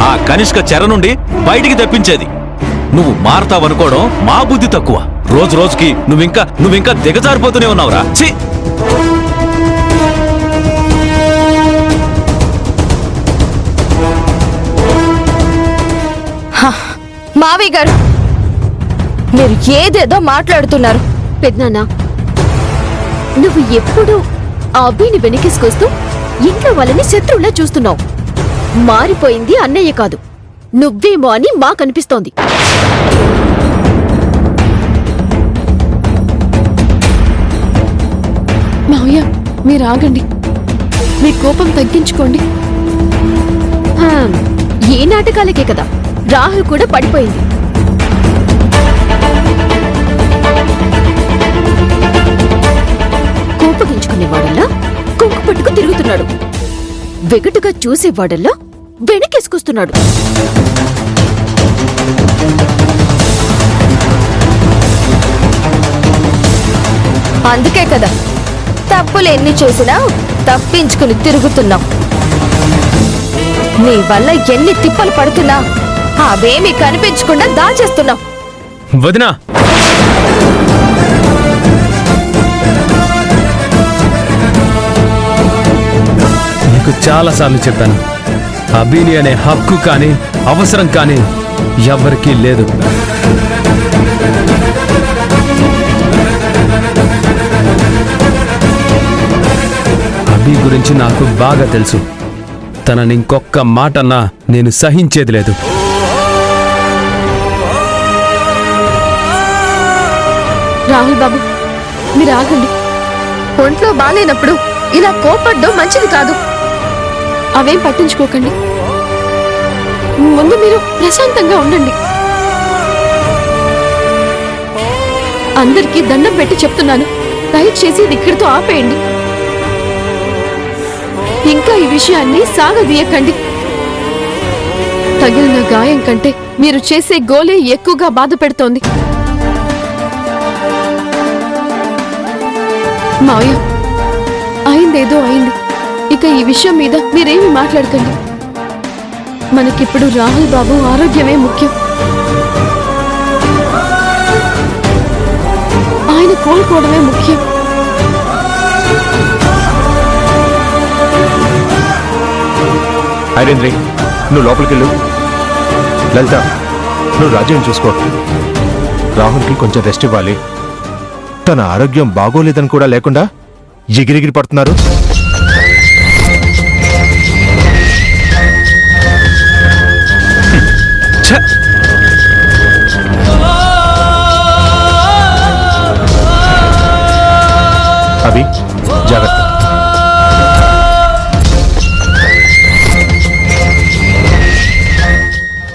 ఆ కనిష్క చెర నుండి బయటికి తెప్పించేది. నువ్వు మారతావనుకోవడం మా బుద్ధి తక్కువ. రోజు రోజుకి నువ్వింకా దిగజారిపోతూనే ఉన్నావురా. ఛీ! మావయ్య గారు, మీరు ఏదేదో మాట్లాడుతున్నారు. పెద్దనాన్న, నువ్వు ఎప్పుడు ఆ అభిని వెనకేసుకొస్తూ ఇంట్లో వాళ్ళని శత్రువులా చూస్తున్నావు. మారిపోయింది అన్నయ్య కాదు, నువ్వేమో అని మాకనిపిస్తోంది. మావయ్య, మీరు ఆగండి, మీ కోపం తగ్గించుకోండి. ఏ నాటకాలకే కదా రాహుల్ కూడా పడిపోయింది. కోపగించుకునేవాడల్లా కుంకు పట్టుకు తిరుగుతున్నాడు, వెగటుగా చూసేవాడల్లా వెనకేసుకొస్తున్నాడు. అందుకే కదా తప్పులు ఎన్ని చేసినా తప్పించుకుని తిరుగుతున్నాం. నీ వల్ల ఎన్ని తిప్పలు పడుతున్నా అవేమీ కనిపించకుండా దాచేస్తున్నాం. వదినా, నీకు చాలాసార్లు చెప్పాను, అభిని అనే హక్కు కానీ అవసరం కానీ ఎవ్వరికీ లేదు. అభి గురించి నాకు బాగా తెలుసు. తనని ఇంకొక్క మాటన్నా నేను సహించేది లేదు. రాహుల్ బాబు, మీరు ఆగండి. ఒంట్లో బాలేనప్పుడు ఇలా కోపడ్డం మంచిది కాదు. అవేం పట్టించుకోకండి. ముందు మీరు ప్రశాంతంగా ఉండండి. అందరికీ దండం పెట్టి చెప్తున్నాను, దయచేసి ఇది ఇక్కడితో ఆపేయండి. ఇంకా ఈ విషయాన్ని సాగదీయకండి. తగిలిన గాయం కంటే మీరు చేసే గోలే ఎక్కువగా బాధ పెడుతోంది. మావయ్య, అయిందేదో అయింది. ఇక ఈ విషయం మీద మీరేమీ మాట్లాడకండి. మనకిప్పుడు రాహుల్ బాబు ఆరోగ్యమే ముఖ్యం. ఆయన కోలుకోవడమే ముఖ్యం. ఐరేంద్రి, నువ్వు లోపలికెళ్ళు. లలిత, నువ్వు రాజీని చూసుకో. రాహుల్కి కొంచెం రెస్ట్ ఇవ్వాలి. తన ఆరోగ్యం బాగోలేదని కూడా లేకుండా ఎగిరిగిరి పడుతున్నారు. అభి, జాగ్రత్త.